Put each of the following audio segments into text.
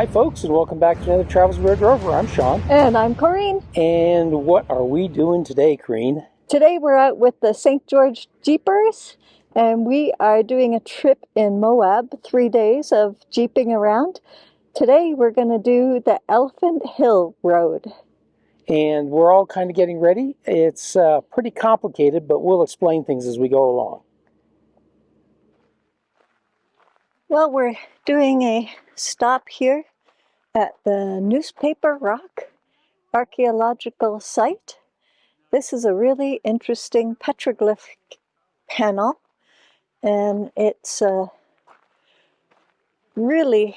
Hi folks, and welcome back to another Travels with Red Rover. I'm Sean. And I'm Corrine. And what are we doing today, Corrine? Today we're out with the St. George Jeepers, and we are doing a trip in Moab, 3 days of jeeping around. Today we're going to do the Elephant Hill Road. And we're all kind of getting ready. It's pretty complicated, but we'll explain things as we go along. Well, we're doing a stop here at the Newspaper Rock archaeological site. This is a really interesting petroglyph panel, and it's really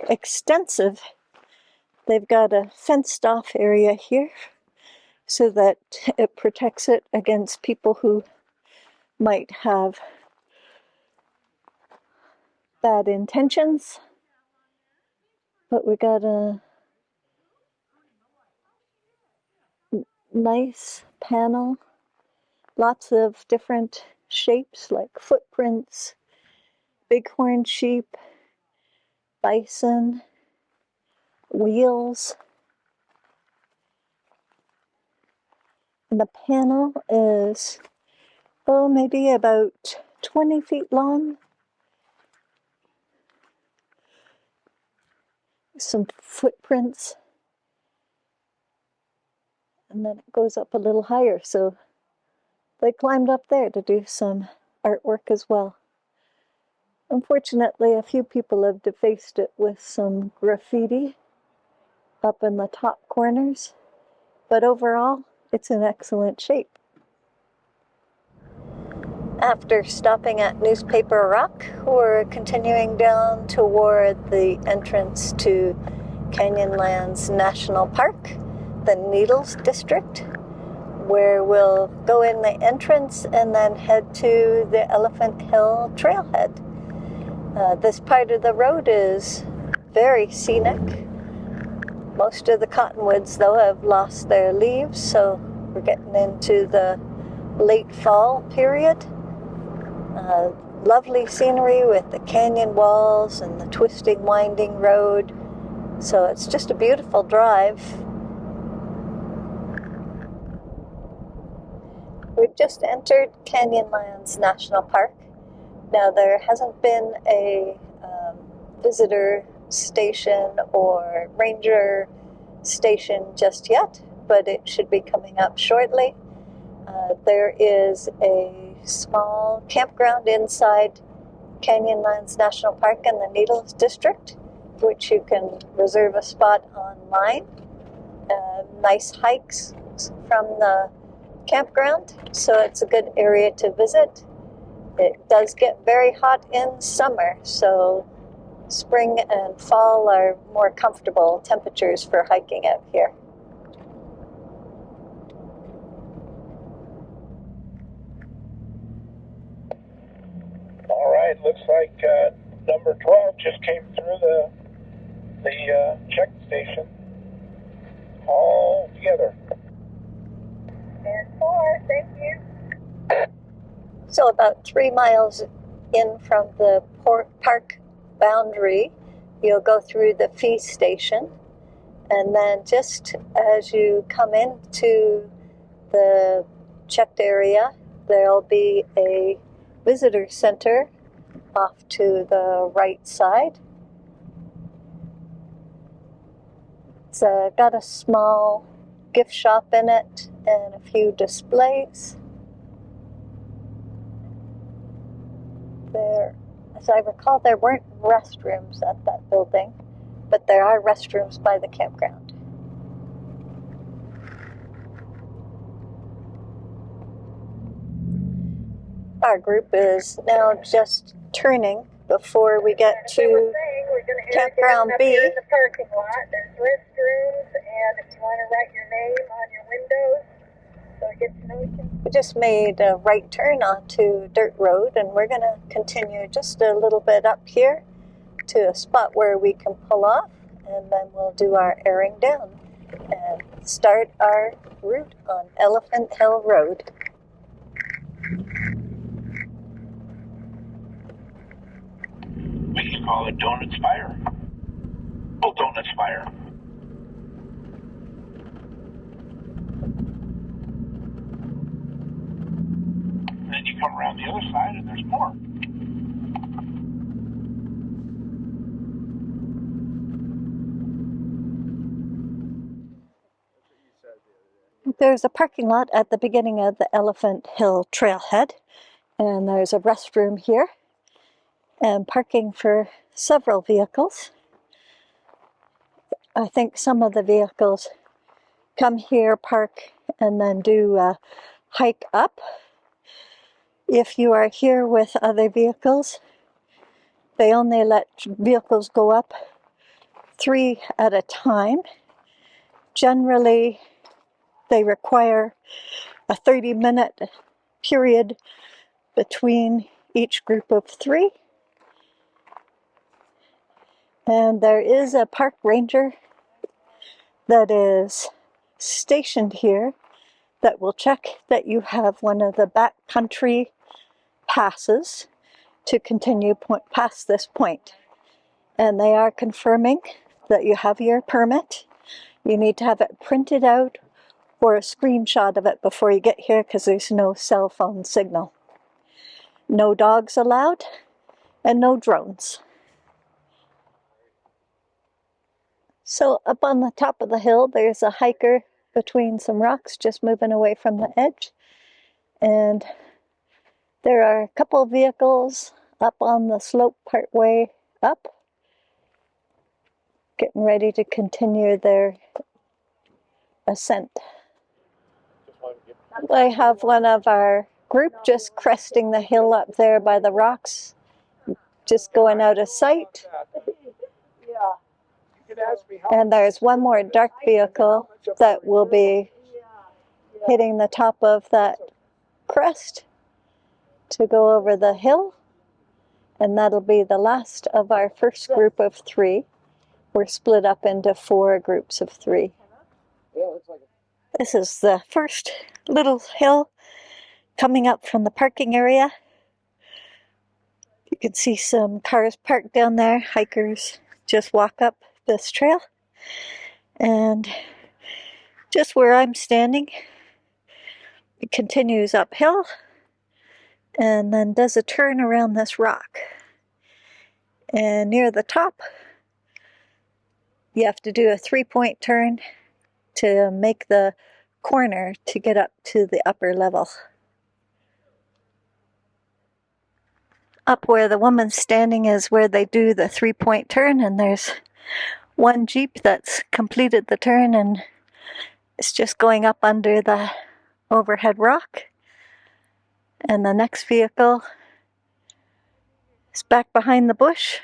extensive. They've got a fenced off area here so that it protects it against people who might have bad intentions. But we got a nice panel, lots of different shapes like footprints, bighorn sheep, bison, wheels. And the panel is, maybe about 20 feet long. Some footprints. And then it goes up a little higher, so they climbed up there to do some artwork as well. Unfortunately, a few people have defaced it with some graffiti up in the top corners, but overall, it's in excellent shape. After stopping at Newspaper Rock, we're continuing down toward the entrance to Canyonlands National Park, the Needles District, where we'll go in the entrance and then head to the Elephant Hill trailhead. This part of the road is very scenic. Most of the cottonwoods, though, have lost their leaves, so we're getting into the late fall period. Lovely scenery with the canyon walls and the twisting, winding road. So it's just a beautiful drive. We've just entered Canyonlands National Park. Now, there hasn't been a visitor station or ranger station just yet, but it should be coming up shortly. There is a small campground inside Canyonlands National Park in the Needles District, which you can reserve a spot online. Nice hikes from the campground, so it's a good area to visit. It does get very hot in summer, so spring and fall are more comfortable temperatures for hiking out here. All right, looks like number 12 just came through the check station all together. And 4, thank you. So about 3 miles in from the park boundary, you'll go through the fee station, and then just as you come into the checked area, there'll be a visitor center off to the right side. It's got a small gift shop in it and a few displays. There, as I recall, there weren't restrooms at that building, but there are restrooms by the campground. Our group is now just turning before we get to Campground B. Here in the parking lot, there's restrooms, and if you want to write your name on your windows, so it gets noticed. We just made a right turn onto dirt road, and we're going to continue just a little bit up here to a spot where we can pull off, and then we'll do our airing down and start our route on Elephant Hill Road. We can call it Donut Spire. Oh, don't aspire. And then you come around the other side and there's more. There's a parking lot at the beginning of the Elephant Hill trailhead, and there's a restroom here and parking for several vehicles. I think some of the vehicles come here, park, and then do a hike up. If you are here with other vehicles, they only let vehicles go up 3 at a time. Generally, they require a 30-minute period between each group of 3. And there is a park ranger that is stationed here that will check that you have one of the backcountry passes to continue past this point. And they are confirming that you have your permit. You need to have it printed out or a screenshot of it before you get here because there's no cell phone signal. No dogs allowed and no drones. So up on the top of the hill, there's a hiker between some rocks just moving away from the edge. And there are a couple of vehicles up on the slope part way up, getting ready to continue their ascent. I have one of our group just cresting the hill up there by the rocks, just going out of sight. And there's one more dark vehicle that will be hitting the top of that crest to go over the hill. And that'll be the last of our first group of 3. We're split up into 4 groups of 3. This is the first little hill coming up from the parking area. You can see some cars parked down there. Hikers just walk up this trail. And just where I'm standing, it continues uphill and then does a turn around this rock. And near the top, you have to do a 3-point turn to make the corner to get up to the upper level. Up where the woman's standing is where they do the 3-point turn, and there's one Jeep that's completed the turn and it's just going up under the overhead rock. And the next vehicle is back behind the bush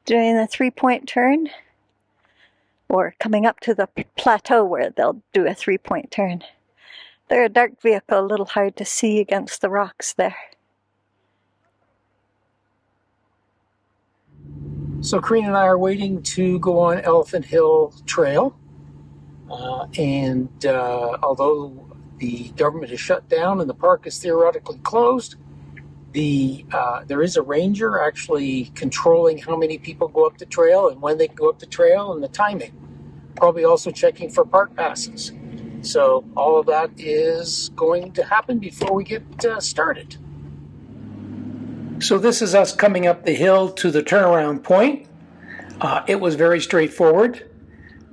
doing the 3-point turn, or coming up to the plateau where they'll do a 3-point turn. They're a dark vehicle, a little hard to see against the rocks there. So Karina and I are waiting to go on Elephant Hill Trail. Although the government is shut down and the park is theoretically closed, there is a ranger actually controlling how many people go up the trail and when they can go up the trail and the timing. Probably also checking for park passes. So all of that is going to happen before we get started. So this is us coming up the hill to the turnaround point. It was very straightforward.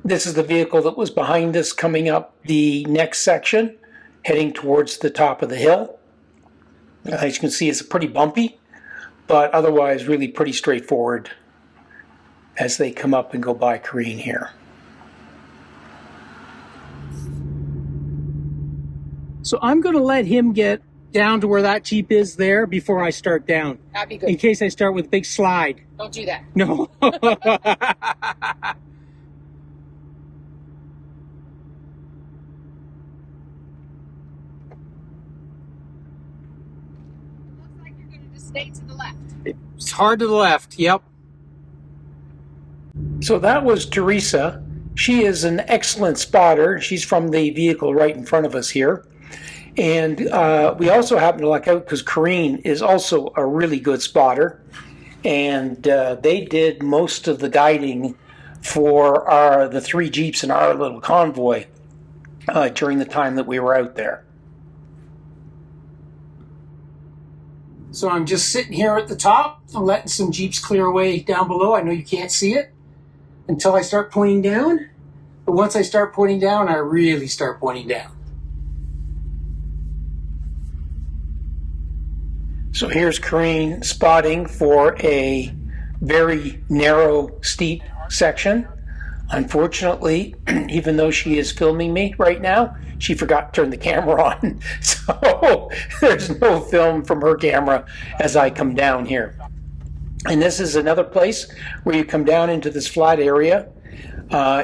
This is the vehicle that was behind us coming up the next section, heading towards the top of the hill. As you can see, it's pretty bumpy, but otherwise really pretty straightforward as they come up and go by Karine here. So I'm going to let him get down to where that Jeep is there before I start down. That'd be good. In case I start with a big slide. Don't do that. No. Looks like you're going to just stay to the left. It's hard to the left, yep. So that was Teresa. She is an excellent spotter. She's from the vehicle right in front of us here. And we also happen to luck out because Karine is also a really good spotter. And they did most of the guiding for the 3 Jeeps in our little convoy during the time that we were out there. So I'm just sitting here at the top, letting some Jeeps clear away down below. I know you can't see it until I start pointing down. But once I start pointing down, I really start pointing down. So here's Corrine spotting for a very narrow, steep section. Unfortunately, even though she is filming me right now, she forgot to turn the camera on. So there's no film from her camera as I come down here. And this is another place where you come down into this flat area.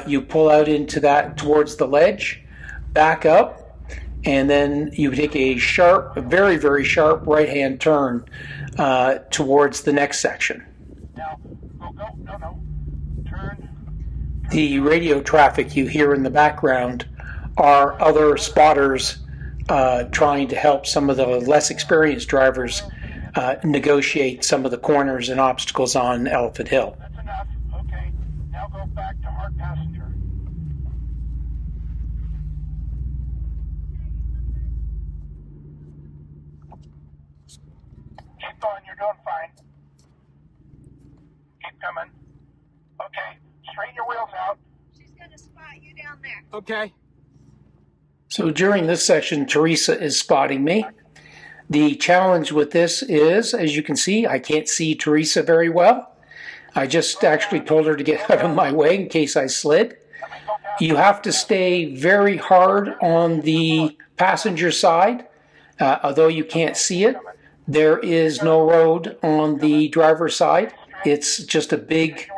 You pull out into that towards the ledge, back up, and then you take a sharp, very, very sharp right-hand turn towards the next section. Now, no. Turn. The radio traffic you hear in the background are other spotters trying to help some of the less experienced drivers negotiate some of the corners and obstacles on Elephant Hill. That's enough. Okay. Now go back to hard passenger. Keep going. You're doing fine. Keep coming. Okay. Straighten your wheels out. She's going to spot you down there. Okay. So during this section, Teresa is spotting me. The challenge with this is, as you can see, I can't see Teresa very well. I just actually told her to get out of my way in case I slid. You have to stay very hard on the passenger side, although you can't see it. There is no road on the driver's side. It's just a big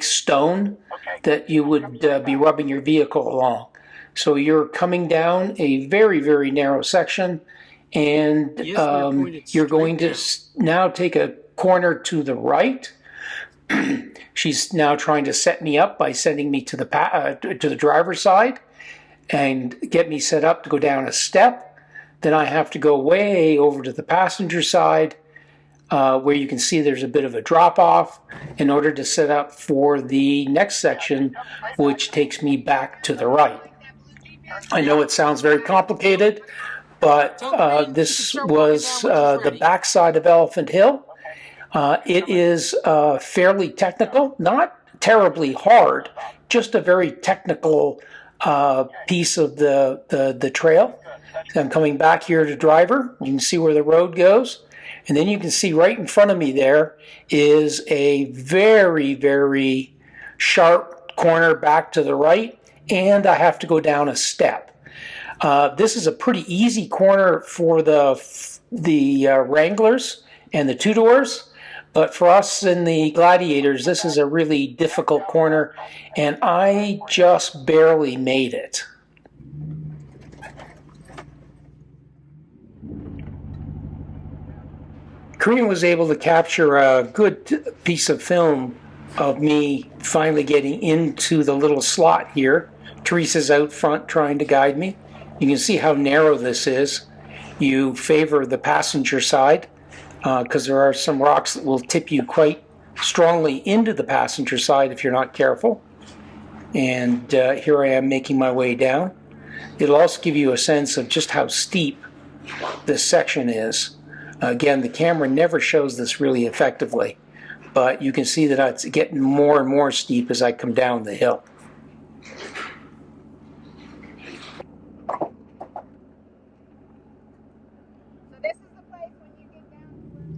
stone that you would be rubbing your vehicle along. So you're coming down a very, very narrow section, and you're going to now take a corner to the right. She's now trying to set me up by sending me to the driver's side and get me set up to go down a step. Then I have to go way over to the passenger side, where you can see there's a bit of a drop-off in order to set up for the next section, which takes me back to the right. I know it sounds very complicated, but this was the backside of Elephant Hill. It is fairly technical, not terribly hard, just a very technical piece of the trail. I'm coming back here to driver. You can see where the road goes. And then you can see right in front of me there is a very, very sharp corner back to the right, and I have to go down a step. This is a pretty easy corner for the Wranglers and the two-doors, but for us in the Gladiators, this is a really difficult corner, and I just barely made it. Korean was able to capture a good piece of film of me finally getting into the little slot here. Teresa's out front trying to guide me. You can see how narrow this is. You favor the passenger side because there are some rocks that will tip you quite strongly into the passenger side if you're not careful. And here I am making my way down. It'll also give you a sense of just how steep this section is. Again, the camera never shows this really effectively, but you can see that it's getting more and more steep as I come down the hill. So this is the place when you get down to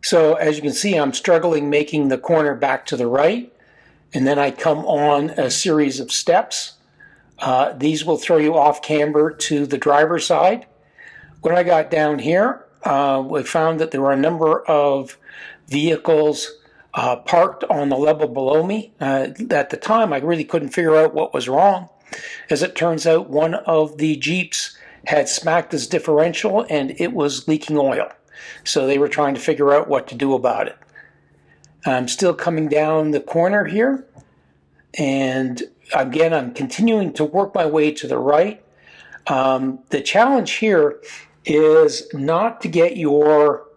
So as you can see, I'm struggling making the corner back to the right, and then I come on a series of steps. These will throw you off camber to the driver's side. When I got down here, we found that there were a number of vehicles parked on the level below me. At the time, I really couldn't figure out what was wrong. As it turns out, one of the Jeeps had smacked its differential and it was leaking oil. So they were trying to figure out what to do about it. I'm still coming down the corner here, and again, I'm continuing to work my way to the right. The challenge here is not to get your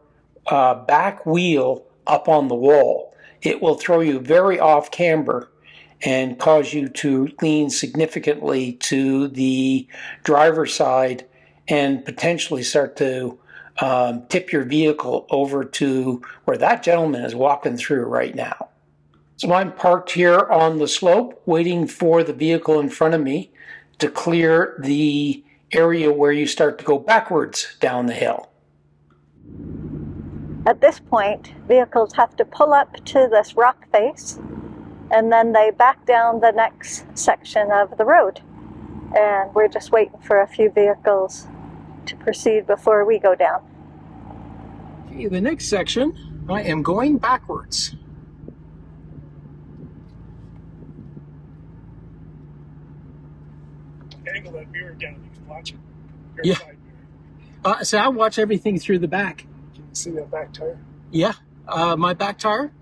back wheel up on the wall. It will throw you very off camber and cause you to lean significantly to the driver's side and potentially start to tip your vehicle over to where that gentleman is walking through right now. So I'm parked here on the slope waiting for the vehicle in front of me to clear the area where you start to go backwards down the hill. At this point, vehicles have to pull up to this rock face, and then they back down the next section of the road. And we're just waiting for a few vehicles to proceed before we go down. Okay, the next section, I am going backwards. Angle that mirror down, you can watch it. Yeah. So I watch everything through the back. Can you see that back tire? Yeah. My back tire?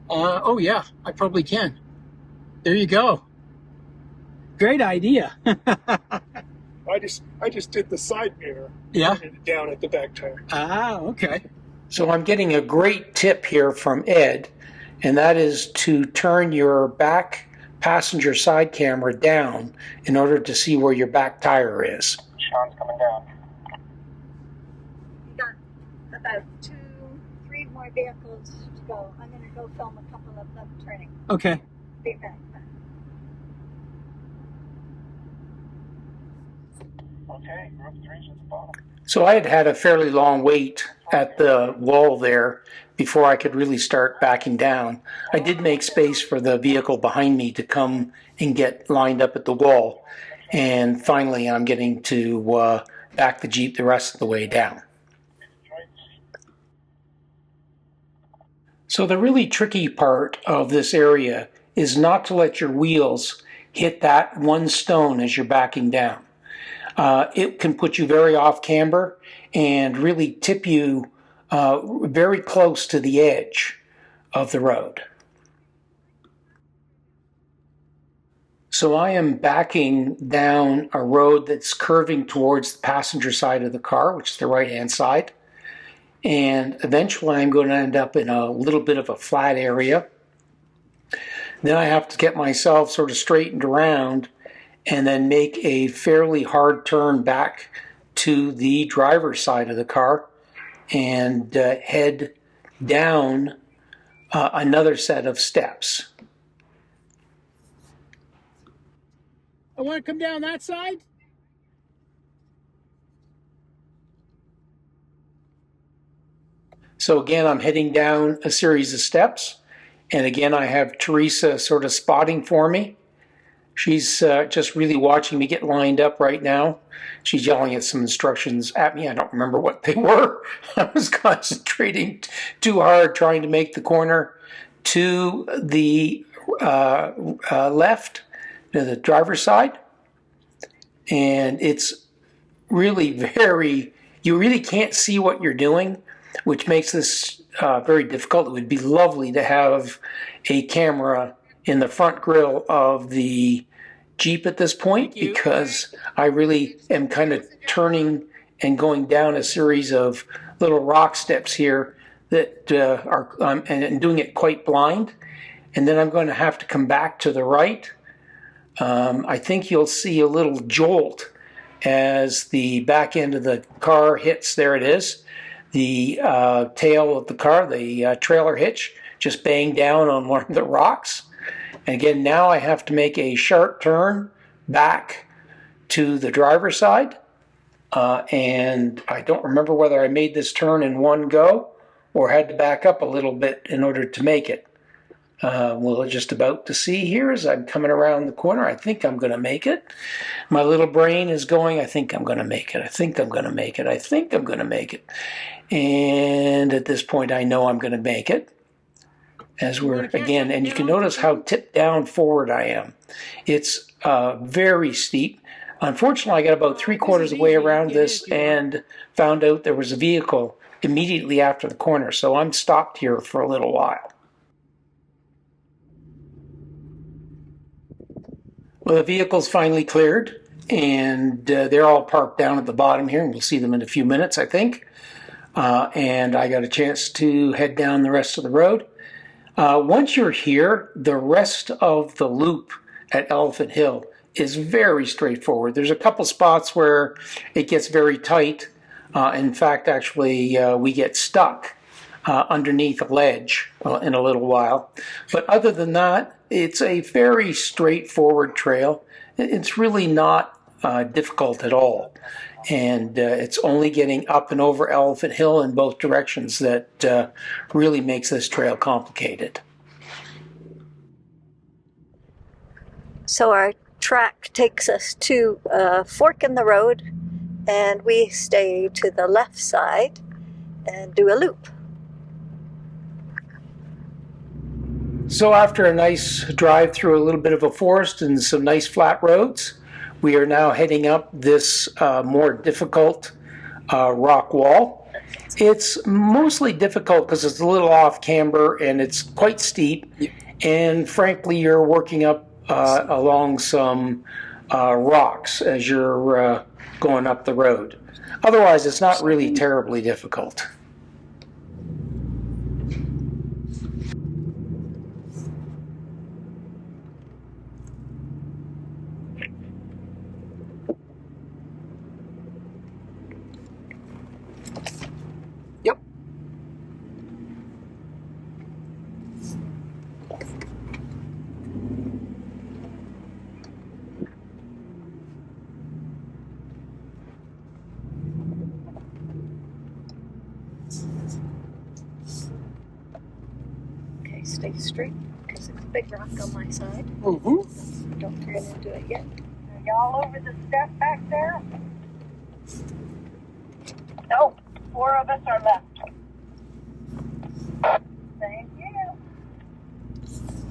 Oh yeah, I probably can. There you go. Great idea. I just did the side mirror. Yeah. Pointed it down at the back tire. Ah, okay. So I'm getting a great tip here from Ed, and that is to turn your back passenger side camera down in order to see where your back tire is. Sean's coming down. You got about 2-3 more vehicles to go. I'm going to go film a couple of them turning. Okay. Be back. Okay, group 3's at the bottom. So I had had a fairly long wait at the wall there before I could really start backing down. I did make space for the vehicle behind me to come and get lined up at the wall. And finally, I'm getting to back the Jeep the rest of the way down. So the really tricky part of this area is not to let your wheels hit that one stone as you're backing down. It can put you very off camber and really tip you very close to the edge of the road. So I am backing down a road that's curving towards the passenger side of the car, which is the right-hand side. And eventually I'm going to end up in a little bit of a flat area. Then I have to get myself sort of straightened around and then make a fairly hard turn back to the driver's side of the car and head down another set of steps. I want to come down that side? So again, I'm heading down a series of steps. And again, I have Teresa sort of spotting for me. She's just really watching me get lined up right now. She's yelling at some instructions at me. I don't remember what they were. I was concentrating too hard trying to make the corner to the left, to the driver's side. And it's really you really can't see what you're doing, which makes this very difficult. It would be lovely to have a camera in the front grille of the Jeep at this point, because I really am kind of turning and going down a series of little rock steps here that are and doing it quite blind. And then I'm going to have to come back to the right. I think you'll see a little jolt as the back end of the car hits, there it is, the tail of the car, the trailer hitch, just banged down on one of the rocks. And again, now I have to make a sharp turn back to the driver's side. And I don't remember whether I made this turn in one go or had to back up a little bit in order to make it. We're just about to see here as I'm coming around the corner. I think I'm going to make it. My little brain is going, I think I'm going to make it. I think I'm going to make it. I think I'm going to make it. And at this point, I know I'm going to make it. As we're, again, and you can notice how tipped down forward I am. It's very steep. Unfortunately, I got about 3/4 of the way around this and found out there was a vehicle immediately after the corner. So I'm stopped here for a little while. Well, the vehicle's finally cleared, and they're all parked down at the bottom here, and we'll see them in a few minutes, I think. And I got a chance to head down the rest of the road. Once you're here, the rest of the loop at Elephant Hill is very straightforward. There's a couple spots where it gets very tight. In fact, actually, we get stuck underneath a ledge in a little while. But other than that, it's a very straightforward trail. It's really not difficult at all. And it's only getting up and over Elephant Hill in both directions that really makes this trail complicated. So our track takes us to a fork in the road, and we stay to the left side and do a loop. So after a nice drive through a little bit of a forest and some nice flat roads, we are now heading up this more difficult rock wall. It's mostly difficult because it's a little off camber and it's quite steep. And frankly, you're working up along some rocks as you're going up the road. Otherwise, it's not really terribly difficult. Yep. Okay, stay straight because there's a big rock on my side. Mm-hmm. Don't turn into it yet. Are y'all over the step back there? Nope. 4 of us are left. Thank you.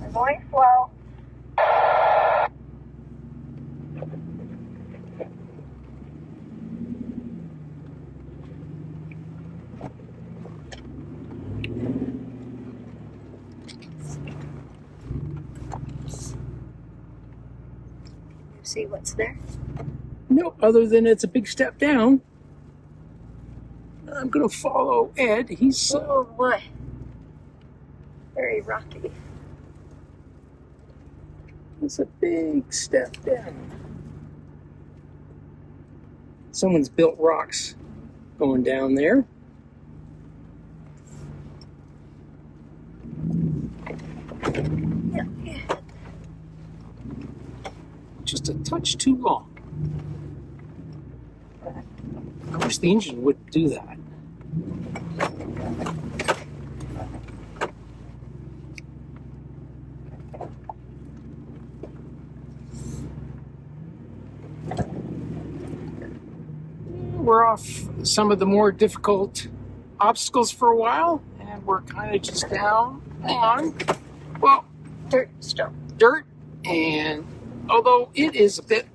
We're going slow. You see what's there? No, other than it's a big step down. I'm going to follow Ed. He's Oh boy. Very rocky. it's a big step down. Someone's built rocks going down there. Yeah. Just a touch too long. I wish the engine would do that. We're off some of the more difficult obstacles for a while, and we're kind of just down on, well, Dirt still. dirt, and although it is a bit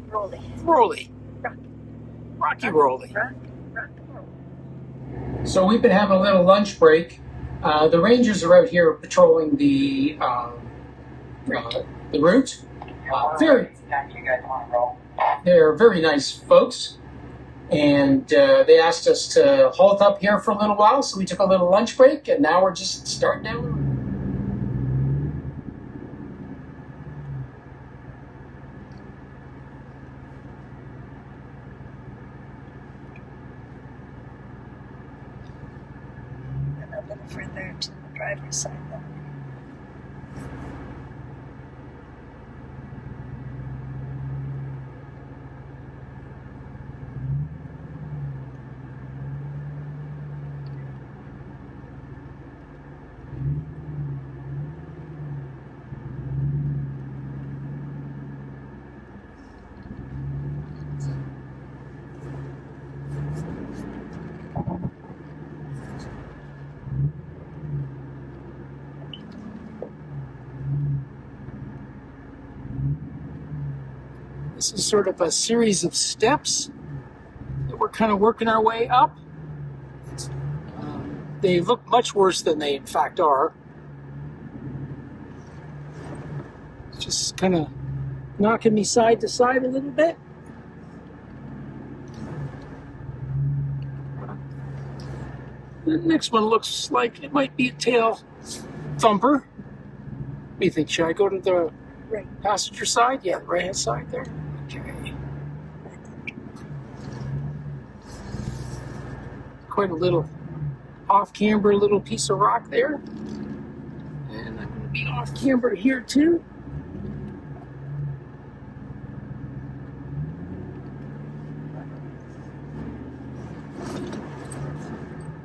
Rolly. rocky rolly. Rock. So we've been having a little lunch break. The rangers are out here patrolling the route. They're very nice folks, and they asked us to halt up here for a little while, so we took a little lunch break, and now we're just starting down the road. And a little further to the driver's side then. This is sort of a series of steps that we're kind of working our way up. They look much worse than they in fact are. Just kind of knocking me side to side a little bit. The next one looks like it might be a tail thumper. What do you think? Should I go to the passenger side? Yeah, the right-hand side there. Okay. Quite a little off-camber little piece of rock there. And I'm going to be off-camber here too.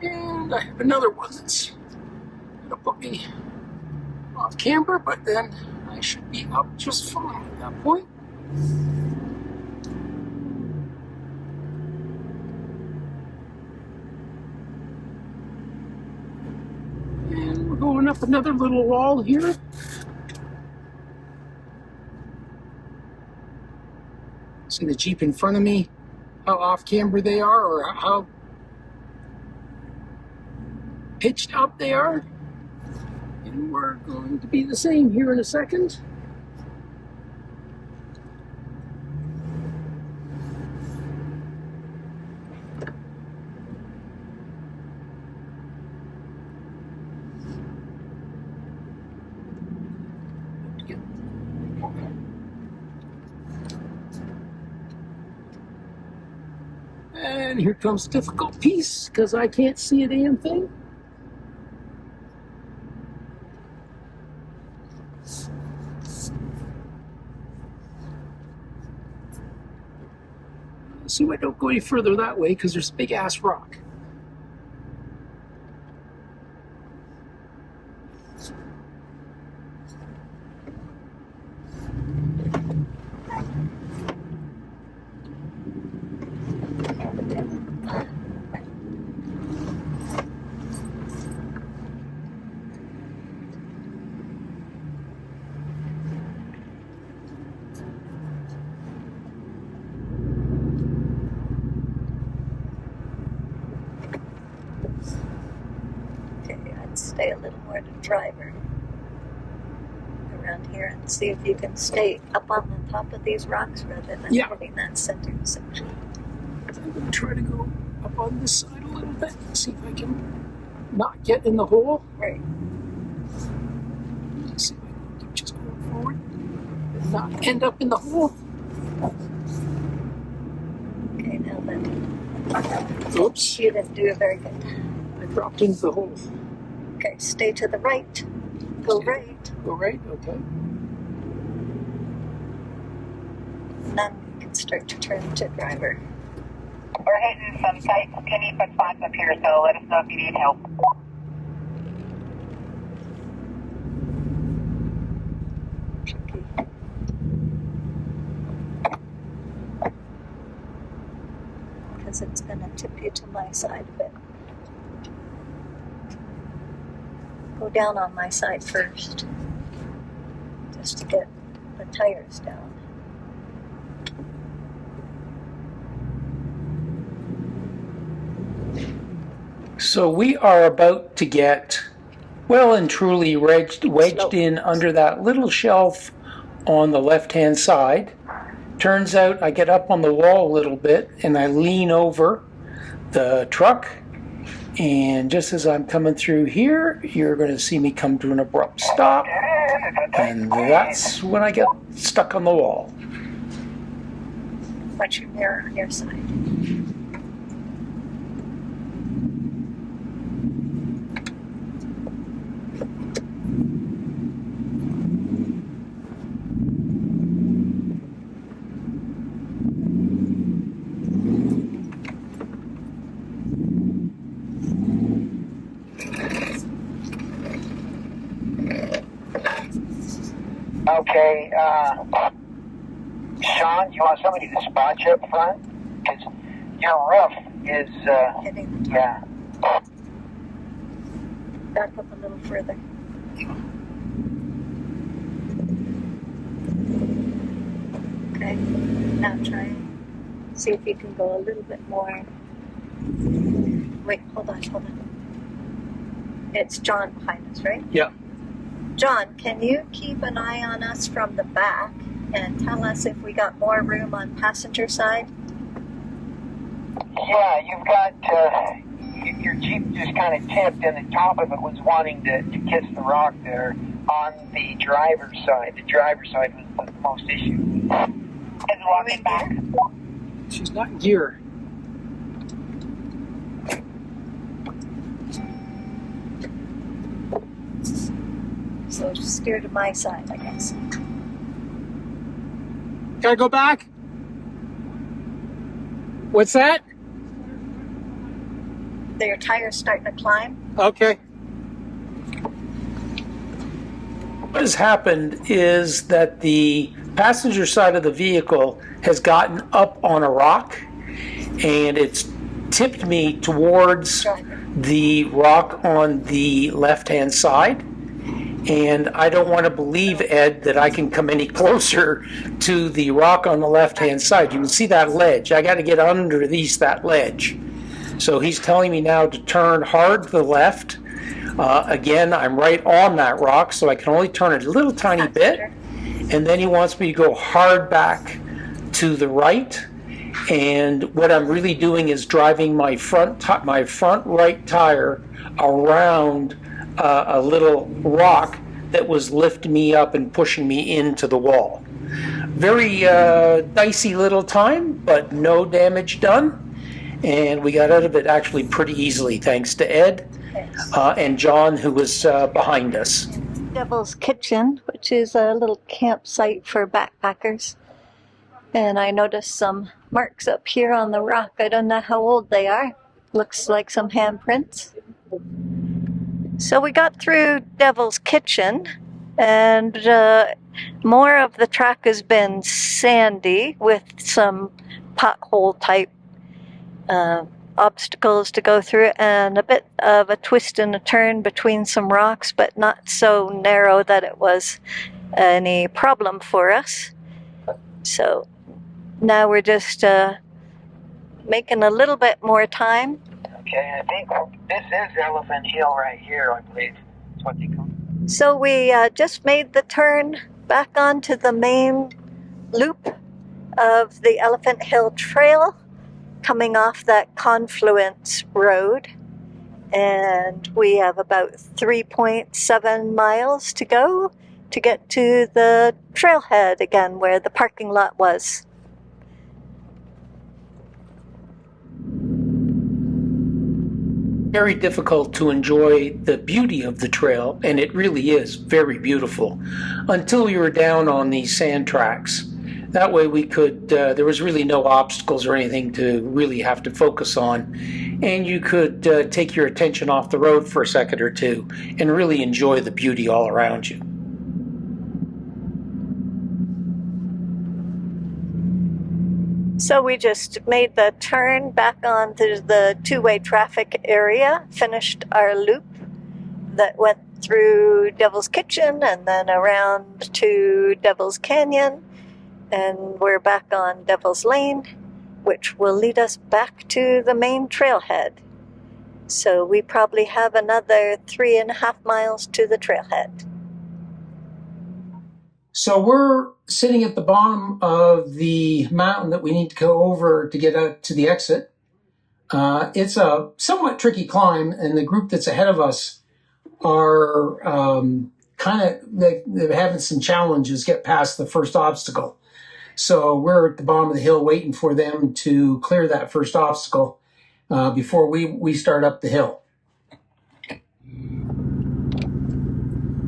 And I have another one that's going to put me off camber, but then I should be up just fine at that point. And we're going up another little wall here. See the Jeep in front of me, how off camber they are, or how pitched up they are. And we're going to be the same here in a second. And here comes the difficult piece, because I can't see a damn thing. So I don't go any further that way, because there's a big ass rock. Stay a little more to driver around here and see if you can stay up on the top of these rocks rather than hitting that center section. I'm going to try to go up on this side a little bit and see if I can not get in the hole. Right. See if I can just go forward and not end up in the hole. Okay, now then. Oops. You didn't do it very good. I dropped into the hole. Okay, stay to the right. Go right. Go right, okay. And then you can start to turn to driver. We're hitting some tight, skinny foot spots up here, so let us know if you need help. Tricky. Because it's going to tip you to my side a bit. Go down on my side first, just to get the tires down. So we are about to get well and truly wedged in under that little shelf on the left-hand side. Turns out I get up on the wall a little bit and I lean over the truck. And just as I'm coming through here, you're going to see me come to an abrupt stop. And that's when I get stuck on the wall. Watch your mirror on your side. Okay, Sean, you want somebody to spot you up front? Because your roof is, Hitting the top. yeah. Back up a little further. Okay, now try and see if you can go a little bit more. Wait, hold on. It's John behind us, right? Yeah. John, can you keep an eye on us from the back and tell us if we got more room on passenger side. Yeah, you've got your Jeep just kind of tipped, and the top of it was wanting to kiss the rock there on the driver's side. The driver's side was the most issue. Is walking back. She's not in gear. So steer to my side, I guess. Gotta go back? What's that? Their tire's starting to climb. Okay. What has happened is that the passenger side of the vehicle has gotten up on a rock, and it's tipped me towards the rock on the left-hand side. And I don't want to believe, Ed, that I can come any closer to the rock on the left-hand side. You can see that ledge. I got to get underneath that ledge. So he's telling me now to turn hard to the left. Again, I'm right on that rock, so I can only turn it a little tiny bit. And then he wants me to go hard back to the right. And what I'm really doing is driving my front right tire around a little rock that was lifting me up and pushing me into the wall. Very dicey little time, but no damage done. And we got out of it actually pretty easily, thanks to Ed and John, who was behind us. Devil's Kitchen, which is a little campsite for backpackers. And I noticed some marks up here on the rock. I don't know how old they are. Looks like some handprints. So we got through Devil's Kitchen, and more of the track has been sandy with some pothole type obstacles to go through, and a bit of a twist and a turn between some rocks, but not so narrow that it was any problem for us. So now we're just making a little bit more time. Okay, I think this is Elephant Hill right here, I believe. That's what they call it. So we just made the turn back onto the main loop of the Elephant Hill Trail, coming off that Confluence Road. And we have about 3.7 miles to go to get to the trailhead again, where the parking lot was. Very difficult to enjoy the beauty of the trail, and it really is very beautiful, until we were down on the sand tracks. That way we could, there was really no obstacles or anything to really have to focus on, and you could take your attention off the road for a second or two and really enjoy the beauty all around you. So we just made the turn back onto the two-way traffic area, finished our loop that went through Devil's Kitchen and then around to Devil's Canyon, and we're back on Devil's Lane, which will lead us back to the main trailhead. So we probably have another 3.5 miles to the trailhead. So we're sitting at the bottom of the mountain that we need to go over to get out to the exit. It's a somewhat tricky climb, and the group that's ahead of us are they're having some challenges get past the first obstacle. So we're at the bottom of the hill waiting for them to clear that first obstacle before we start up the hill.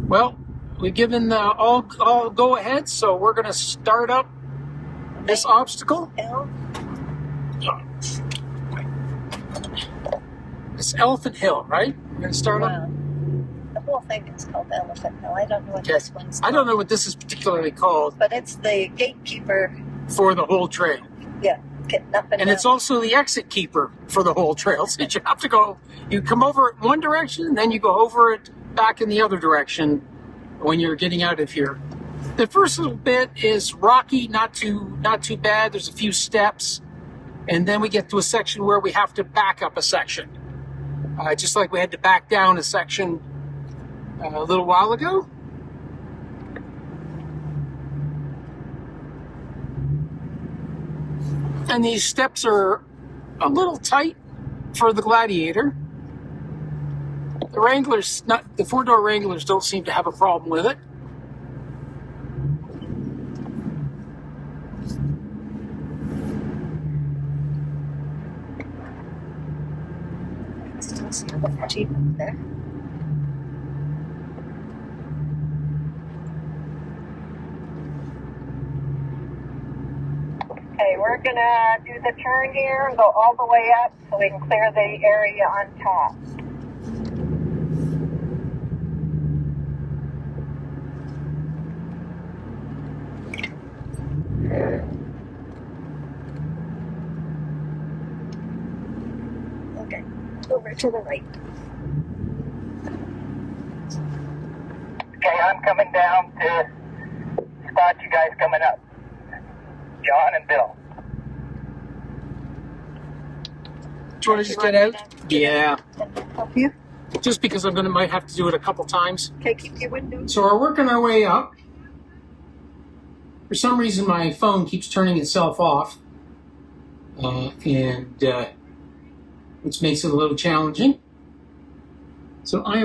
Well, we've given all go ahead, so we're going to start up this obstacle. It's Elephant Hill, right? We're going to start up. The whole thing is called Elephant Hill. I don't know what this one's called. I don't know what this is particularly called. But it's the gatekeeper for the whole trail. Yeah, getting up and And down. it's also the exit keeper for the whole trail. So you have to go, you come over it one direction, and then you go over it back in the other direction when you're getting out of here. The first little bit is rocky, not too bad. There's a few steps, and then we get to a section where we have to back up a section, just like we had to back down a section a little while ago. And these steps are a little tight for the Gladiator. The Wranglers, the four-door Wranglers don't seem to have a problem with it. Still see a Jeep up there. Okay, we're gonna do the turn here and go all the way up so we can clear the area on top. Okay, over to the right. Okay, I'm coming down to spot you guys coming up. John and Bill. Do you want to just get out? Yeah. Help you? Just because I'm might have to do it a couple times. Okay, keep your window. So we're working our way up. For some reason, my phone keeps turning itself off, which makes it a little challenging. So I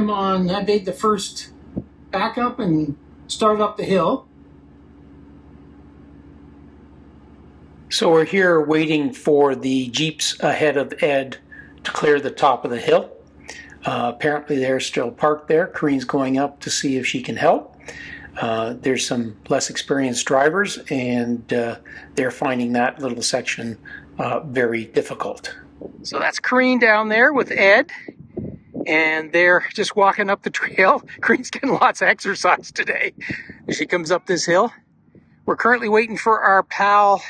made the first back up and started up the hill. So we're here waiting for the Jeeps ahead of Ed to clear the top of the hill. Apparently they're still parked there. Corinne's going up to see if she can help. There's some less experienced drivers, and they're finding that little section very difficult. So that's Corinne down there with Ed, and they're just walking up the trail. Corinne's getting lots of exercise today as she comes up this hill. We're currently waiting for our pal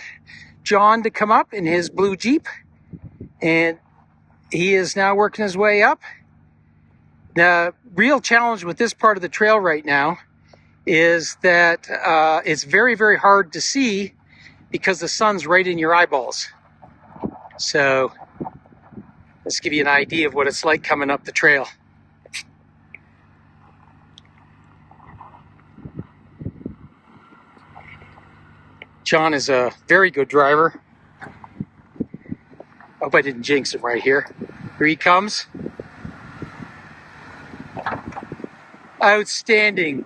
John to come up in his blue Jeep, and he is now working his way up. The real challenge with this part of the trail right now is that it's very, very hard to see because the sun's right in your eyeballs. So let's give you an idea of what it's like coming up the trail. John is a very good driver. Hope I didn't jinx him right here. Here he comes. Outstanding.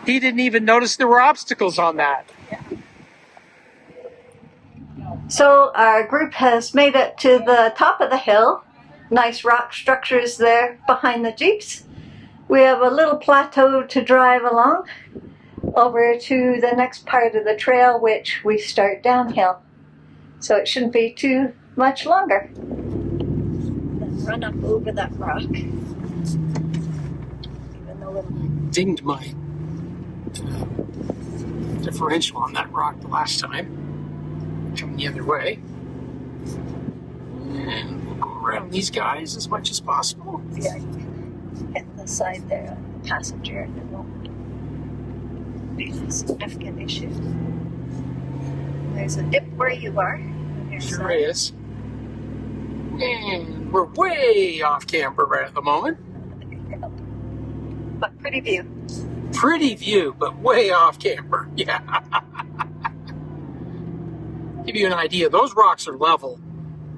He didn't even notice there were obstacles on that. So our group has made it to the top of the hill. Nice rock structures there behind the Jeeps. We have a little plateau to drive along over to the next part of the trail, which we start downhill. So it shouldn't be too much longer. Then run up over that rock. Even though it Dinged my differential on that rock the last time. Coming the other way. And we'll go around these guys as much as possible. yeah, you can hit the side there on the passenger and it won't be a significant issue. There's a dip where you are. Sure is. And we're way off camber right at the moment. But pretty view. Pretty view, but way off camber. Yeah. Give you an idea, those rocks are level,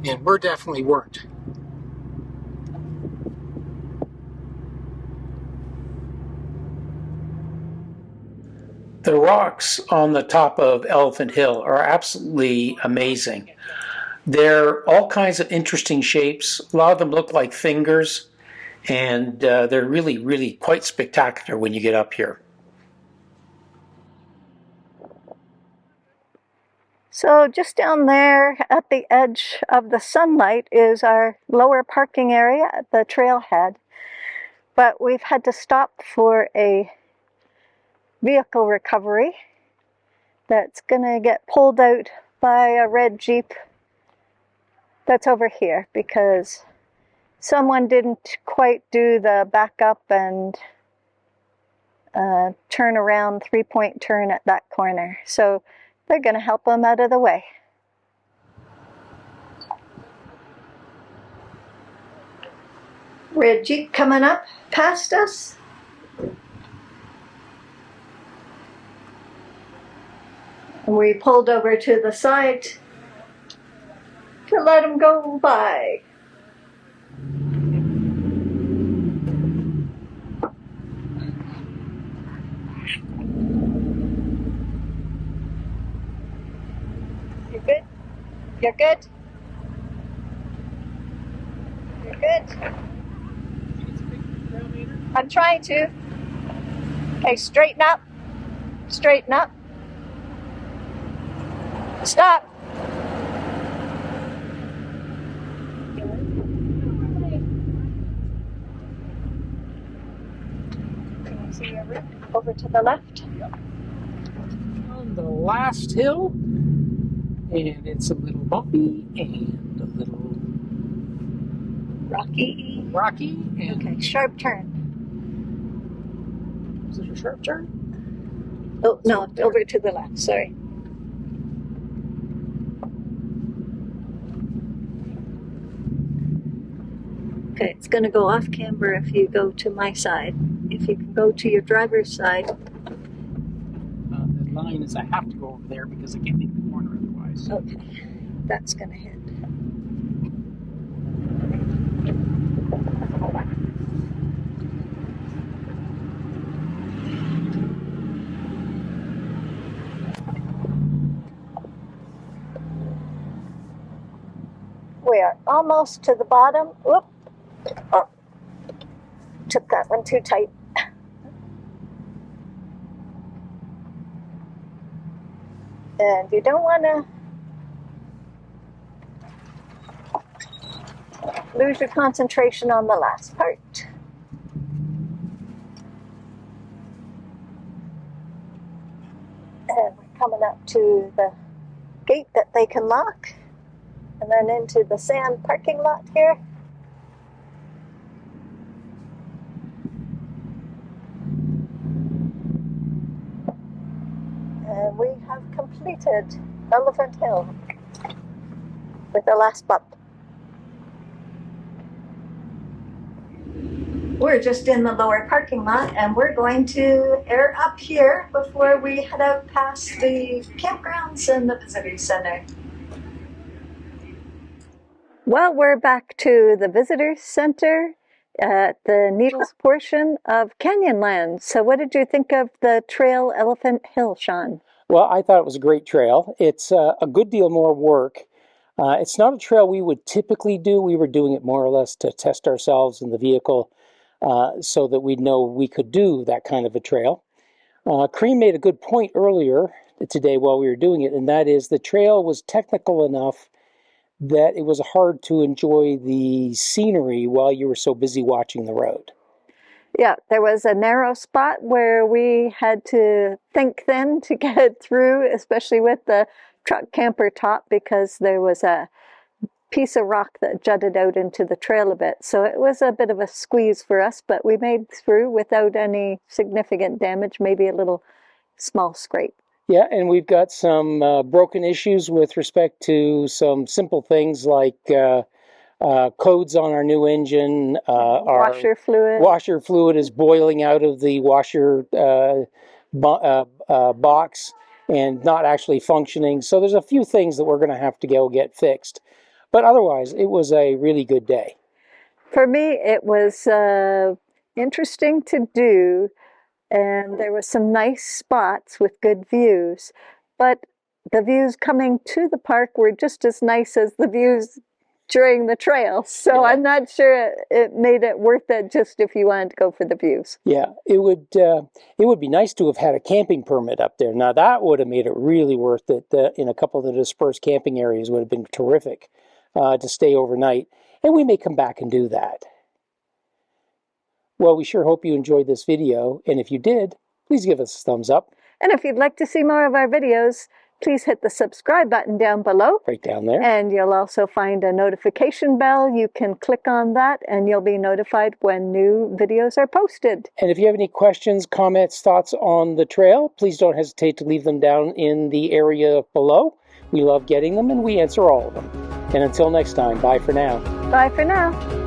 and we're definitely weren't. The rocks on the top of Elephant Hill are absolutely amazing. They're all kinds of interesting shapes. A lot of them look like fingers, and they're really, really quite spectacular when you get up here. So just down there at the edge of the sunlight is our lower parking area at the trailhead. But we've had to stop for a vehicle recovery that's going to get pulled out by a red Jeep that's over here because someone didn't quite do the back up and turn around, 3-point turn at that corner. So they're going to help them out of the way. Red Jeep coming up past us. We pulled over to the side to let them go by. You good? You're good? You're good? I'm trying to. Okay, straighten up. Straighten up. Stop. Can you see your route over to the left? On the last hill, and it's a little bumpy and a little rocky. And Okay, sharp turn. is it a sharp turn? Oh, no, over to the left, sorry. Okay, it's going to go off camber if you go to my side. If you can go to your driver's side. The line is I have to go over there because I can't make the corner otherwise. Okay, that's going to hit. We are almost to the bottom. Whoop. Oh, took that one too tight. And you don't want to lose your concentration on the last part. And we're coming up to the gate that they can lock, and then into the sand parking lot here. And we have completed Elephant Hill with the last bump. We're just in the lower parking lot, and we're going to air up here before we head out past the campgrounds and the visitor center. Well, we're back to the visitor center at the Needles portion of Canyonlands. So what did you think of the trail Elephant Hill, Sean? Well, I thought it was a great trail. It's a good deal more work. It's not a trail we would typically do. We were doing it more or less to test ourselves in the vehicle so that we'd know we could do that kind of a trail. Cream made a good point earlier today while we were doing it, and that is the trail was technical enough that it was hard to enjoy the scenery while you were so busy watching the road. Yeah, there was a narrow spot where we had to think then to get through, especially with the truck camper top, because there was a piece of rock that jutted out into the trail a bit. So it was a bit of a squeeze for us, but we made through without any significant damage, maybe a little small scrape. Yeah, and we've got some broken issues with respect to some simple things like codes on our new engine. Washer fluid. Washer fluid is boiling out of the washer box and not actually functioning. So there's a few things that we're going to have to go get fixed. But otherwise, it was a really good day. For me, it was interesting to do. And there were some nice spots with good views, but the views coming to the park were just as nice as the views during the trail. So yeah. I'm not sure it made it worth it just if you wanted to go for the views. Yeah, it would be nice to have had a camping permit up there. Now that would have made it really worth it. In a couple of the dispersed camping areas would have been terrific to stay overnight, and we may come back and do that. Well, we sure hope you enjoyed this video, and if you did, please give us a thumbs up. And if you'd like to see more of our videos, please hit the subscribe button down below. Right down there. And you'll also find a notification bell. You can click on that, and you'll be notified when new videos are posted. And if you have any questions, comments, thoughts on the trail, please don't hesitate to leave them down in the area below. We love getting them, and we answer all of them. And until next time, bye for now. Bye for now.